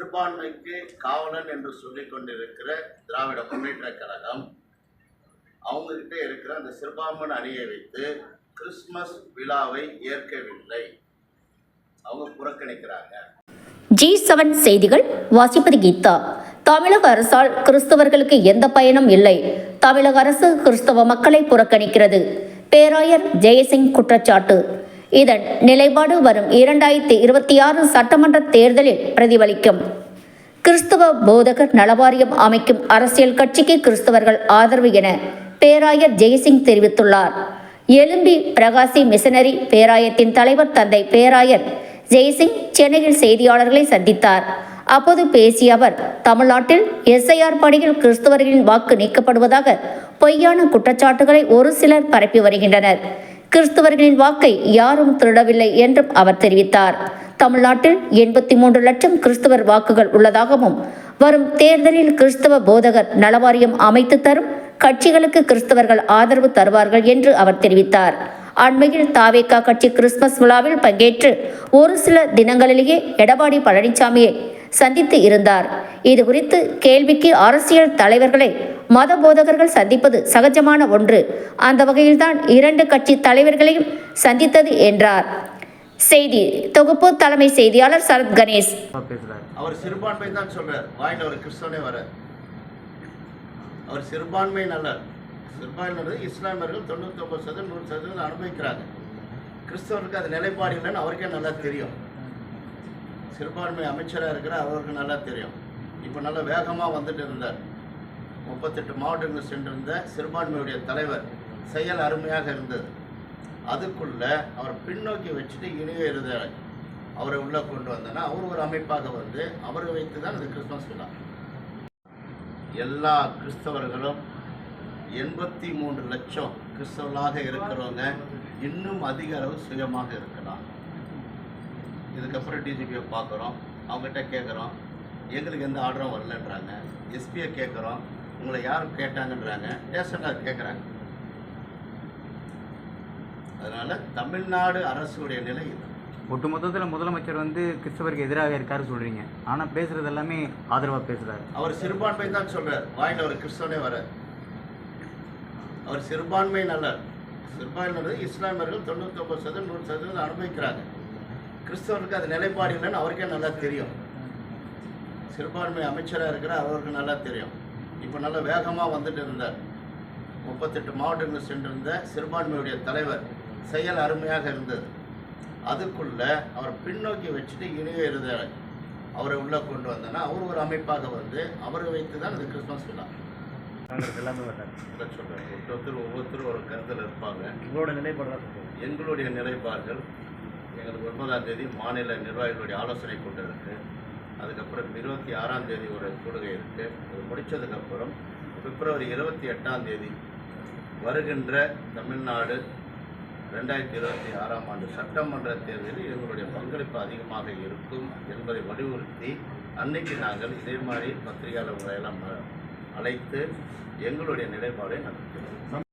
சிறுபான்மைக்கு காவலன் என்று சொல்லிக் கொண்டிருக்கிற திராவிட முன்னேற்ற கழகம் அவங்ககிட்ட இருக்கிற அந்த சிறுபான்மை அணியை வைத்து கிறிஸ்துமஸ் விழாவை ஏற்கவில்லை, அவங்க புறக்கணிக்கிறாங்க. G7 செய்திகள் வாசிப்பது கீதா. தமிழக அரசால் கிறிஸ்தவர்களுக்கு எந்த பயனும் இல்லை. தமிழக அரசு கிறிஸ்தவ மக்களை புறக்கணிக்கிறது. பேராயர் ஜெயசிங் குற்றச்சாட்டு. இதன் நிலைப்பாடு வரும் 2026 சட்டமன்ற தேர்தலில் பிரதிபலிக்கும். கிறிஸ்தவ போதகர் நலவாரியம் அமைக்கும் அரசியல் கட்சிக்கு கிறிஸ்தவர்கள் ஆதரவு என பேராயர் ஜெயசிங் தெரிவித்துள்ளார். எலும்பி பிரகாசி மிஷனரி பேராயத்தின் தலைவர் தந்தை பேராயர் ஜெயசிங் சென்னையில் செய்தியாளர்களை சந்தித்தார். அப்போது பேசிய அவர், தமிழ்நாட்டில் SIR பணியில் கிறிஸ்தவர்களின் வாக்கு நீக்கப்படுவதாக பொய்யான குற்றச்சாட்டுகளை ஒரு சிலர் பரப்பி வருகின்றனர். கிறிஸ்தவர்களின் வாக்கை யாரும் திருடவில்லை என்றும் அவர் தெரிவித்தார். தமிழ்நாட்டில் 83 லட்சம் கிறிஸ்தவர் வாக்குகள் உள்ளதாகவும் வரும் தேர்தலில் கிறிஸ்தவ போதகர் நலவாரியம் அமைத்து தரும் கட்சிகளுக்கு கிறிஸ்தவர்கள் ஆதரவு தருவார்கள் என்று அவர் தெரிவித்தார். அண்மையில் தாவேகா கட்சி கிறிஸ்துமஸ் விழாவில் பங்கேற்று ஒரு சில தினங்களிலேயே எடப்பாடி பழனிசாமியை சந்தித்து இருந்தார். இது குறித்து கேள்விக்கு அரசியல் தலைவர்களை மத போதகர்கள் சந்திப்பது சகஜமான ஒன்று. அந்த வகையில்தான் 2 கட்சி தலைவர்களையும் சந்தித்தது என்றார். செய்தி தொகுப்பு தலைமை செய்தியாளர் சரத் கணேஷ். அவர் சிறுபான்மை தான் சொல்றார், வாயில ஒரு கிறிஸ்தவனே வர. அவர் சிறுபான்மை நல்ல சிறுபான்மை இஸ்லாமியர்கள் 99% 100% அனுபவிக்கிறாங்க. கிறிஸ்தவருக்கு அது நிலைப்பாடு இல்லைன்னு அவருக்கே நல்லா தெரியும். சிறுபான்மை அமைச்சராக இருக்கிற அவருக்கு நல்லா தெரியும். இப்போ நல்லா வேகமாக வந்துட்டு இருந்தார். 38 மாவட்டங்கள் சென்றிருந்த சிறுபான்மையுடைய தலைவர் செயல் அருமையாக இருந்தது. அதுக்குள்ள அவர் பின்னோக்கி வச்சுட்டு இணைய அவரை உள்ளே கொண்டு வந்தோன்னா அவர் ஒரு அமைப்பாக வந்து அவரை வைத்து தான் இந்த கிறிஸ்துமஸ் விழா. எல்லா கிறிஸ்தவர்களும் 83 லட்சம் கிறிஸ்தவர்களாக இருக்கிறவங்க இன்னும் அதிக அளவு சுயமாக இருக்கலாம். இதுக்கப்புறம் டிஜிபியை பார்க்குறோம், அவங்ககிட்ட கேட்குறோம், எங்களுக்கு எந்த ஆர்டரும் வரலன்றாங்க. எஸ்பியை கேட்குறோம், உங்களை யாரும் கேட்டாங்கன்றாங்க. ஸ்டேஷனில் கேட்குறாங்க. அதனால் தமிழ்நாடு அரசுடைய நிலை இது. ஒட்டுமொத்தத்தில் முதலமைச்சர் வந்து கிறிஸ்தவருக்கு எதிராக இருக்காரு சொல்கிறீங்க, ஆனால் பேசுகிறது எல்லாமே ஆதரவாக பேசுகிறாரு. அவர் சிறுபான்மை தான் சொல்கிறார், வாயில் ஒரு கிறிஸ்தவனே வர. அவர் சிறுபான்மை நல்ல சிறுபான்மை இஸ்லாமியர்கள் 99% 100% அனுபவிக்கிறாங்க. கிறிஸ்தவருக்கு அது நிலைப்பாடு இல்லைன்னு அவருக்கே நல்லா தெரியும். சிறுபான்மை அமைச்சராக இருக்கிற அவருக்கு நல்லா தெரியும். இப்போ நல்லா வேகமாக வந்துட்டு இருந்தார். 38 மாவட்டங்கள் சென்றிருந்த சிறுபான்மையுடைய தலைவர் செயல் அருமையாக இருந்தது. அதுக்குள்ள அவர் பின்னோக்கி வச்சுட்டு இணைய அவரை உள்ளே கொண்டு வந்தோன்னா அவர் ஒரு அமைப்பாக வந்து அவரை வைத்து தான் இந்த கிறிஸ்துமஸ் விழா. எல்லாமே சொல்கிறேன், ஒவ்வொருத்தரும் ஒரு கருத்தில் இருப்பாங்க. எங்களோட நிலைப்பாடு எங்களுடைய நிலைப்பாடுகள் எங்களுக்கு 9ஆம் தேதி மாநில நிர்வாகிகளுடைய ஆலோசனை கூட்டம் இருக்குது. அதுக்கப்புறம் 26ஆம் தேதி ஒரு கூடுகை இருக்குது. அது முடித்ததுக்கப்புறம் பிப்ரவரி 28ஆம் தேதி வருகின்ற தமிழ்நாடு 2026ஆம் ஆண்டு சட்டமன்ற தேர்தலில் எங்களுடைய பங்களிப்பு அதிகமாக இருக்கும் என்பதை வலியுறுத்தி அன்னைக்கு நாங்கள் இதே மாதிரி பத்திரிகையாளர்களை எல்லாம் அழைத்து எங்களுடைய நிலைப்பாடை நடத்துகிறோம்.